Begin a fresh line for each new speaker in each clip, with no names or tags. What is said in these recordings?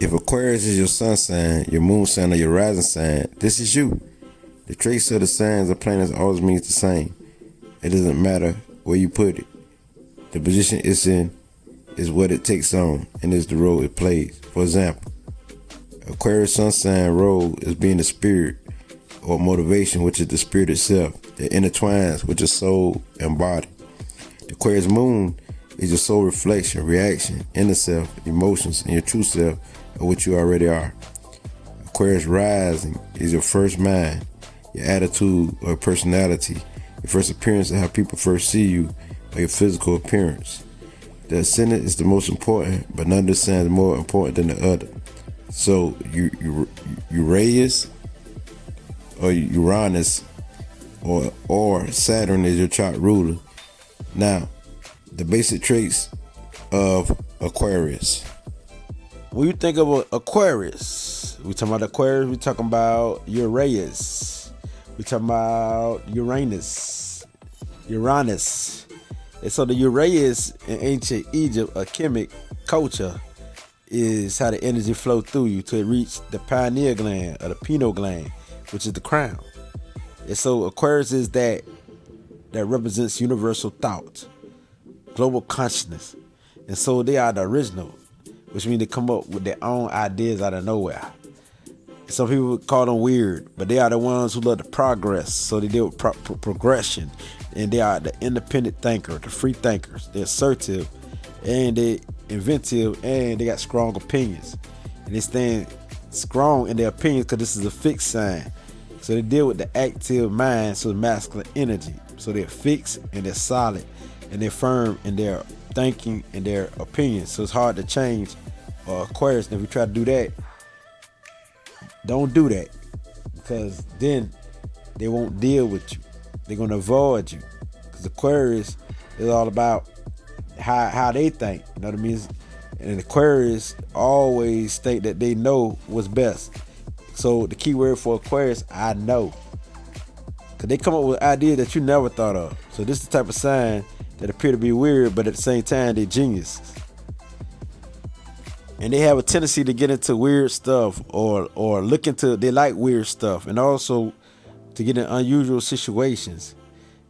If Aquarius is your sun sign, your moon sign, or your rising sign, this is you. The traits of the signs or planets always means the same. It doesn't matter where you put it. The position it's in is what it takes on and is the role it plays. For example, Aquarius sun sign role is being the spirit or motivation, which is the spirit itself that intertwines with your soul and body. The Aquarius moon is your soul reflection, reaction, inner self, emotions, and your true self of what you already are. Aquarius rising is your first mind, your attitude or personality, your first appearance of how people first see you, or your physical appearance. The ascendant is the most important, but none of the signs is more important than the other. So Uranus or Uranus or Saturn is your chart ruler. Now, the basic traits of Aquarius. When you think of Aquarius, we talking about Aquarius, we talking about Uranus, we talking about Uranus. And so the Uranus in ancient Egypt, a chemic culture, is how the energy flow through you till it reach the pineal gland or the pineal gland, which is the crown. And so Aquarius is that represents universal thought, global consciousness. And so they are the original, which means they come up with their own ideas out of nowhere. Some people call them weird, but they are the ones who love the progress. So they deal with progression. And they are the independent thinker, the free thinkers. They're assertive and they're inventive and they got strong opinions. And they stand strong in their opinions because this is a fixed sign. So they deal with the active mind, so the masculine energy. So they're fixed and they're solid and they're firm in their thinking and their opinions. So it's hard to change Aquarius. And if you try to do that, don't do that, because then they won't deal with you. They're going to avoid you, because Aquarius is all about how they think. You know what I mean? And Aquarius always think that they know what's best. So the key word for Aquarius, I know. Because they come up with ideas that you never thought of. So this is the type of sign that appear to be weird, but at the same time, they're geniuses. And they have a tendency to get into weird stuff or look into, they like weird stuff, and also to get in unusual situations.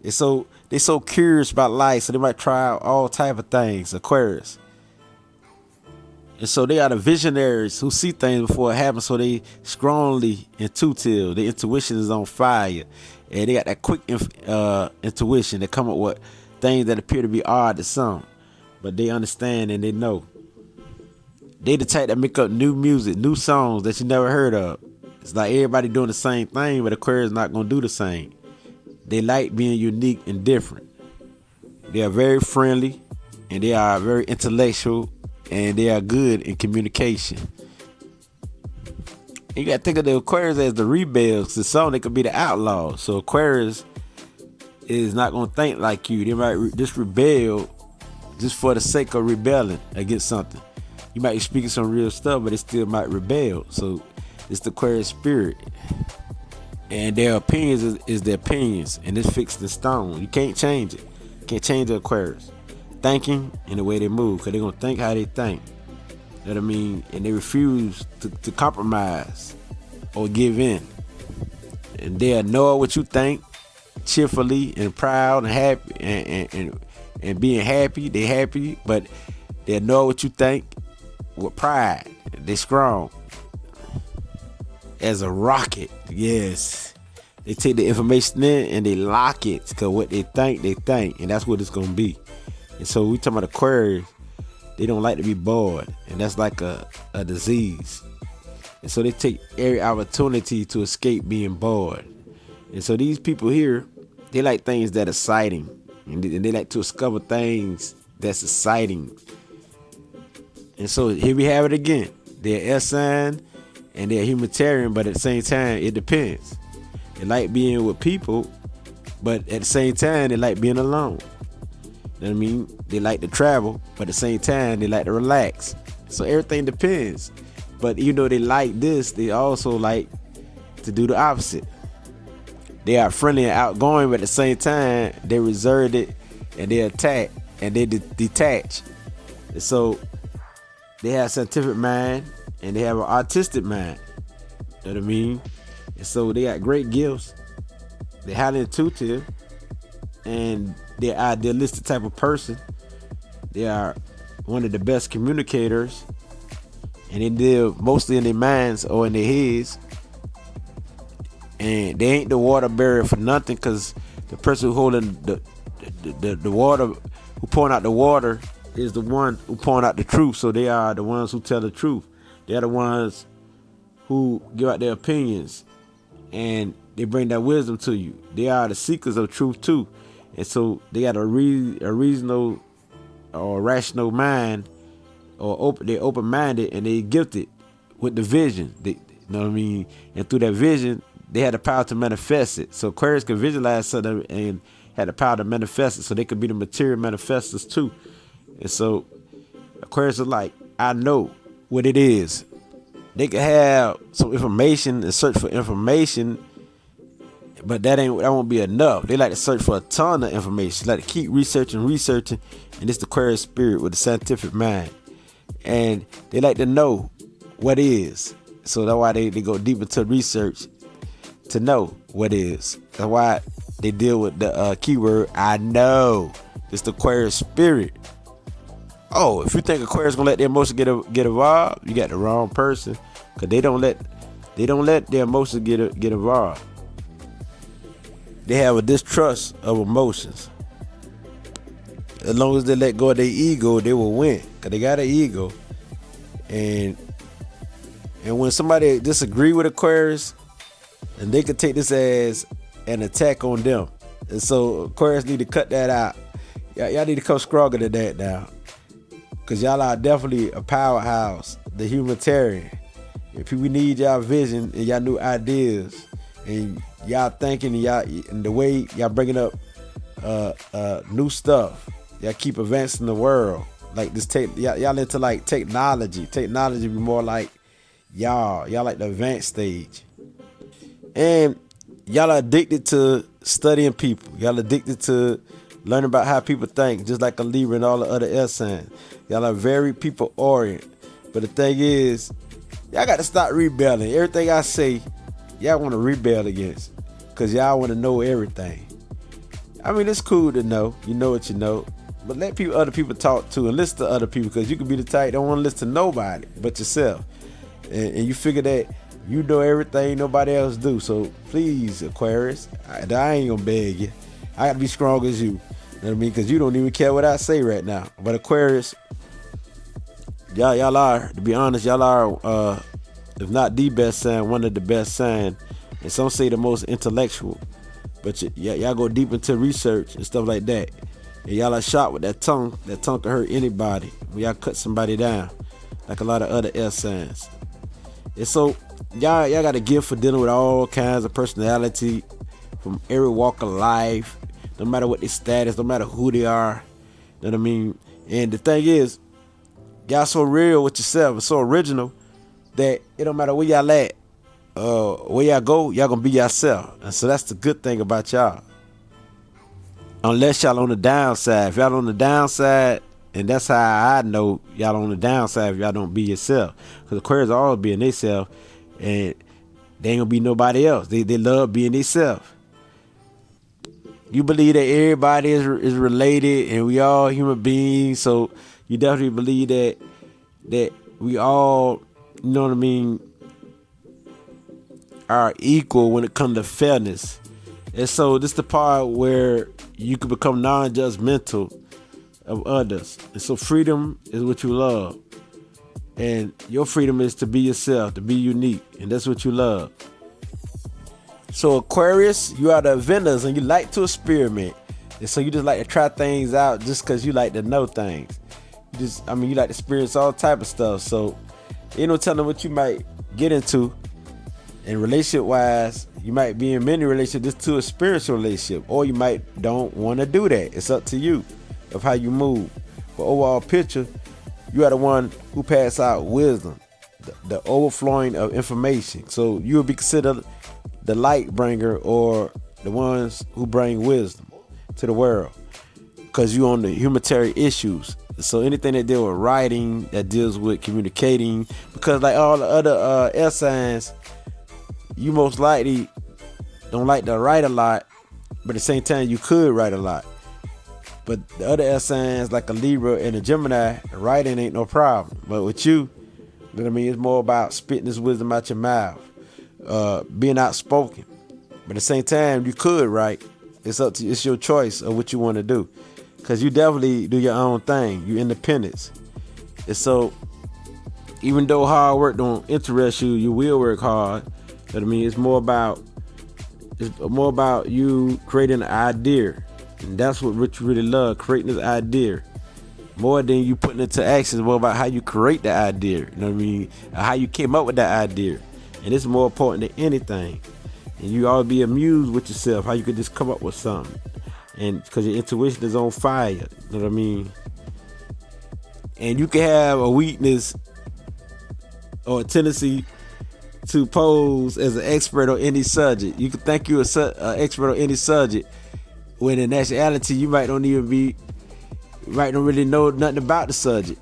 And so they're so curious about life, so they might try out all type of things, Aquarius. And so they are the visionaries who see things before it happens, so they strongly intuitive. Their intuition is on fire. And they got that quick intuition. They come up with things that appear to be odd to some, but they understand and they know. They the type that make up new music, new songs that you never heard of. It's like everybody doing the same thing, but Aquarius not going to do the same. They like being unique and different. They are very friendly, and they are very intellectual, and they are good in communication. And you got to think of the Aquarius as the rebels. To some, they could be the outlaws. So Aquarius is not going to think like you. They might just rebel just for the sake of rebelling against something. You might be speaking some real stuff, but they still might rebel. So it's the Aquarius spirit. And their opinions is their opinions. And it's fixed in stone. You can't change it. You can't change the Aquarius thinking and the way they move, because they're going to think how they think. You know what I mean? And they refuse to compromise or give in. And they'll know what you think cheerfully and proud and happy and being happy. They happy, but they'll know what you think with pride. They strong as a rocket. Yes, they take the information in and they lock it, because what they think, and that's what it's gonna be. And so we talking about Aquarius, they don't like to be bored, and that's like a disease. And so they take every opportunity to escape being bored. And so these people here, they like things that are exciting, and they like to discover things that's exciting. And so here we have it again. They're air sign and they're humanitarian, but at the same time, it depends. They like being with people, but at the same time, they like being alone. You know what I mean? They like to travel, but at the same time, they like to relax. So everything depends. But even though they like this, they also like to do the opposite. They are friendly and outgoing, but at the same time, they reserved it and they attack and they detach. And so they have scientific mind
and they have an artistic mind. You know what I mean? And so they got great gifts. They're highly intuitive, and they're idealistic type of person. They are one of the best communicators, and they live mostly in their minds or in their heads. And they ain't the water barrier for nothing, because the person who holding the water, who pouring out the water, is the one who pouring out the truth. So they are the ones who tell the truth. They are the ones who give out their opinions, and they bring that wisdom to you. They are the seekers of truth too. And so they got a reasonable or rational mind, or they're open-minded, and they gifted with the vision. You know what I mean? And through that vision, they had the power to manifest it. So Aquarius can visualize something and had the power to manifest it. So they could be the material manifestors too. And so Aquarius is like, I know what it is. They could have some information and search for information, but that won't be enough. They like to search for a ton of information. They like to keep researching, and it's the Aquarius spirit with the scientific mind. And they like to know what is. So that's why they go deep into research to know what is. That's why they deal with the keyword I know. It's the Aquarius spirit. Oh, if you think Aquarius gonna let their emotions get involved, you got the wrong person, because they don't let their emotions get involved. They have a distrust of emotions. As long as they let go of their ego, they will win, because they got an ego. And when somebody disagree with Aquarius, and they could take this as an attack on them. And so Aquarius need to cut that out. Y'all need to come stronger than that now, because y'all are definitely a powerhouse, the humanitarian. If we need y'all vision and y'all new ideas, and y'all thinking, and the way y'all bringing up new stuff, y'all keep advancing the world. Like this, y'all into like technology. Technology be more like y'all like the advanced stage. And y'all are addicted to studying people. Y'all addicted to learning about how people think, just like a Libra and all the other air signs. Y'all are very people oriented. But the thing is, y'all got to stop rebelling. Everything I say, y'all want to rebel against, because y'all want to know everything. I mean, it's cool to know. You know what you know. But let other people talk too, and listen to other people, because you can be the type that don't want to listen to nobody but yourself. And you figure that you know everything nobody else do. So please, Aquarius, I ain't gonna beg you. I gotta be strong as you. You know what I mean? Because you don't even care what I say right now. But Aquarius, y'all are, to be honest, y'all are, if not the best sign, one of the best sign. And some say the most intellectual. But y'all go deep into research and stuff like that. And y'all are shot with that tongue. That tongue can hurt anybody when y'all cut somebody down, like a lot of other air signs. And so y'all got a gift for dealing with all kinds of personality from every walk of life, no matter what their status, no matter who they are. You know what I mean? And the thing is, y'all so real with yourself and so original that it don't matter where y'all at, where y'all go, y'all gonna be yourself. And so that's the good thing about y'all. Unless y'all on the downside. If y'all on the downside, and that's how I know y'all on the downside, if y'all don't be yourself. Because Aquarius always being themselves, and they ain't gonna be nobody else. They love being themselves. You believe that everybody is related, and we all human beings. So you definitely believe that we all, you know what I mean, are equal when it comes to fairness. And so this is the part where you can become non-judgmental of others. And so freedom is what you love. And your freedom is to be yourself, to be unique. And that's what you love. So Aquarius, you are the inventors, and you like to experiment. And so you just like to try things out just because you like to know things. You like to experience all type of stuff. So ain't no telling what you might get into. And relationship wise, you might be in many relationships just to a spiritual relationship, or you might don't want to do that. It's up to you of how you move. But overall picture, you are the one who pass out wisdom, the overflowing of information. So you will be considered the light bringer, or the ones who bring wisdom to the world. because you on the humanitarian issues. So anything that deal with writing, that deals with communicating, because like all the other air signs, you most likely don't like to write a lot, but at the same time you could write a lot. But the other air signs like a Libra and a Gemini, writing ain't no problem. But with you know what I mean, it's more about spitting this wisdom out your mouth, being outspoken. But at the same time, you could write. It's up to you. It's your choice of what you want to do, because you definitely do your own thing. You independent. And so, even though hard work don't interest you, you will work hard. You know what I mean? It's more about you creating an idea, and that's what Rich really love, creating this idea. More than you putting it into action, it's more about how you create the idea. You know what I mean? How you came up with that idea, and it's more important than anything. And you always be amused with yourself, how you could just come up with something, and because your intuition is on fire. You know what I mean? And you can have a weakness or a tendency to pose as an expert on any subject. You can think you're an expert on any subject, when in actuality you might don't really know nothing about the subject,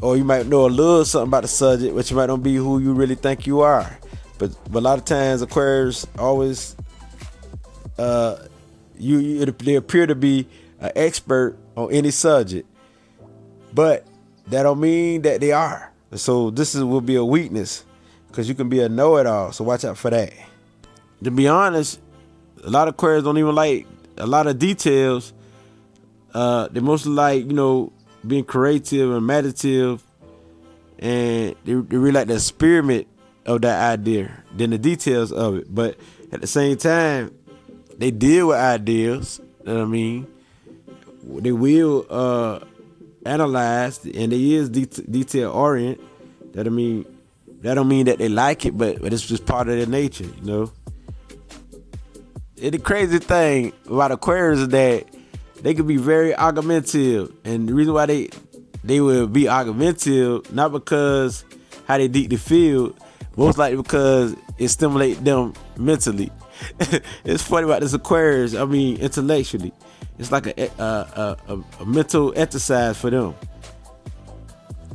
or you might know a little something about the subject, but you might not be who you really think you are. But a lot of times Aquarius always they appear to be an expert on any subject, but that don't mean that they are. So this will be a weakness, because you can be a know-it-all. So watch out for that. To be honest, a lot of Aquarius don't even like a lot of details. They mostly like, being creative and imaginative, and they really like the experiment of that idea than the details of it. But at the same time, they deal with ideas. You know what I mean? They will analyze, and they is detail oriented. That don't mean that they like it, but it's just part of their nature. And the crazy thing about Aquarius is that they can be very argumentative, and the reason why they will be argumentative, not because how they deeply feel, most likely because it stimulates them mentally. It's funny about this Aquarius. I mean, intellectually, it's like a mental exercise for them.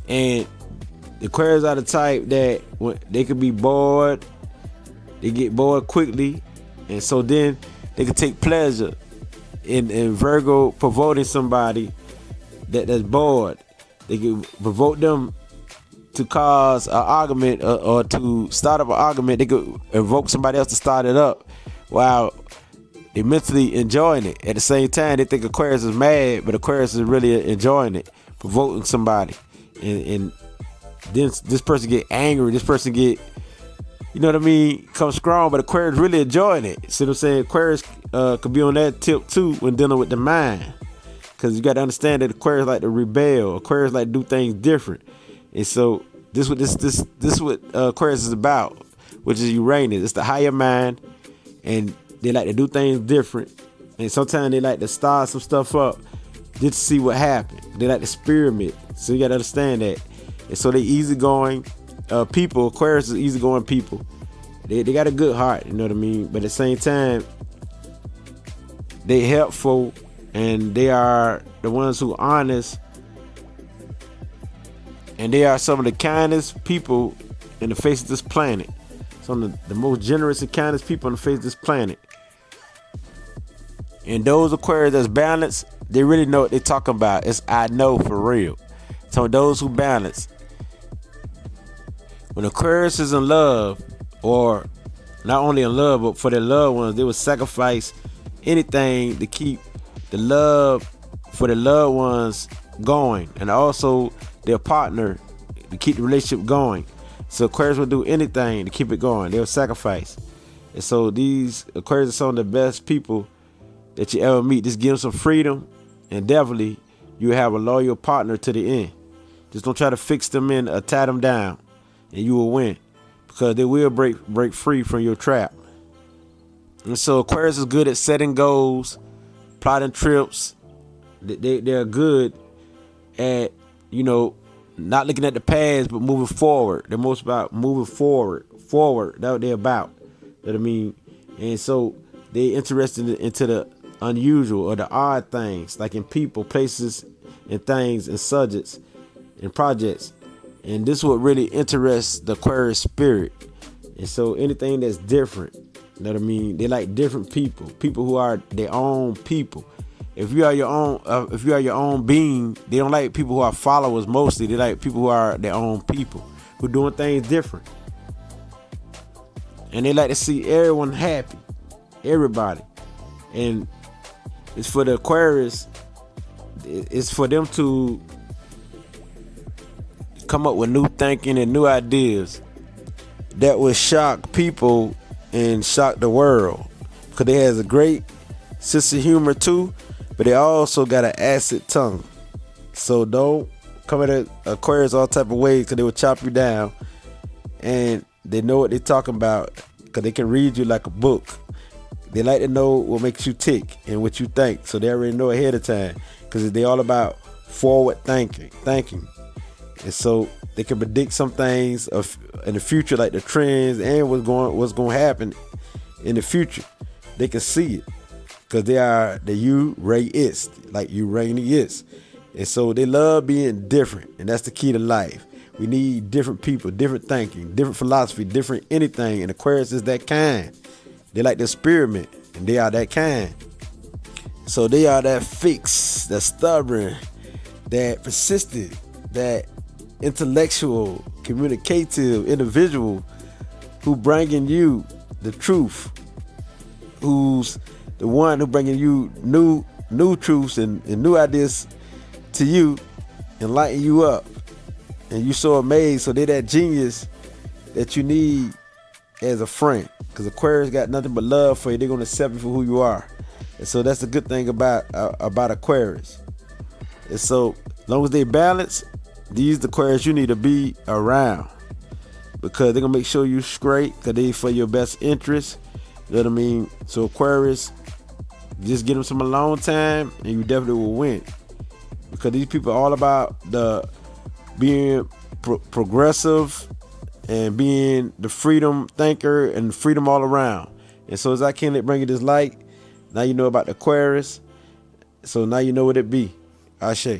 And the Aquarius are the type that when they could be bored, they get bored quickly, and so then they can take pleasure in Virgo provoking somebody that's bored. They can provoke them to cause an argument or to start up an argument. They could invoke somebody else to start it up while they mentally enjoying it. At the same time, they think Aquarius is mad, but Aquarius is really enjoying it, provoking somebody. And then this person get angry, this person get, come strong, but Aquarius really enjoying it. See what I'm saying? Aquarius could be on that tip too when dealing with the mind, because you got to understand that Aquarius like to rebel. Aquarius like to do things different. And so this what Aquarius is about, which is Uranus. It's the higher mind, and they like to do things different. And sometimes they like to start some stuff up just to see what happened. They like to experiment. So you got to understand that. And so they easygoing people. Aquarius is easygoing people. They got a good heart, you know what I mean? But at the same time, they helpful, and they are the ones who honest. And they are some of the kindest people in the face of this planet. Some of the most generous and kindest people on the face of this planet. And those Aquarius that's balanced, they really know what they're talking about. It's I know for real. So those who balance, when Aquarius is in love, or not only in love, but for their loved ones, they will sacrifice anything to keep the love for their loved ones going, and also their partner to keep the relationship going. So Aquarius will do anything to keep it going. They'll sacrifice. And so these Aquarius are some of the best people that you ever meet. Just give them some freedom, and definitely you have a loyal partner to the end. Just don't try to fix them in or tie them down, and you will win, because they will break free from your trap. And so Aquarius is good at setting goals, plotting trips. They're good at, not looking at the past, but moving forward. They're most about moving forward. That's what they're about. You know what I mean? And so they interested into the unusual or the odd things, like in people, places, and things, and subjects, and projects. And this is what really interests the Aquarius spirit. And so anything that's different, you know what I mean? They like different people who are their own people. If you are your own being, they don't like people who are followers mostly. They like people who are their own people, who doing things different. And they like to see everyone happy, everybody. And it's for the Aquarius, it's for them to come up with new thinking and new ideas that will shock people and shock the world. Because they has a great sense of humor too, but they also got an acid tongue. So don't come at Aquarius all type of ways, because they will chop you down. And they know what they're talking about, because they can read you like a book. They like to know what makes you tick and what you think, so they already know ahead of time, because they all about forward thinking. And so they can predict some things in the future, like the trends and what's going to happen in the future. They can see it, because they are the Uraist, like Uranus. And so they love being different, and that's the key to life. We need different people, different thinking, different philosophy, different anything. And Aquarius is that kind. They like to experiment, and they are that kind. So they are that fixed, that stubborn, that persistent, that intellectual, communicative individual who bringing you the truth, who's the one who bringing you new truths and new ideas to you and lighten you up. And you so amazed. So they that genius that you need as a friend, because Aquarius got nothing but love for you. They're gonna accept you for who you are. And so that's the good thing about Aquarius. And so as long as they balance, these Aquarius you need to be around, because they're gonna make sure you straight, because they for your best interest. You know what I mean? So Aquarius, just give them some alone time and you definitely will win, because these people are all about the being progressive and being the freedom thinker and freedom all around. And so as I can bring you this light, now you know about the Aquarius. So now you know what it be. Ashe.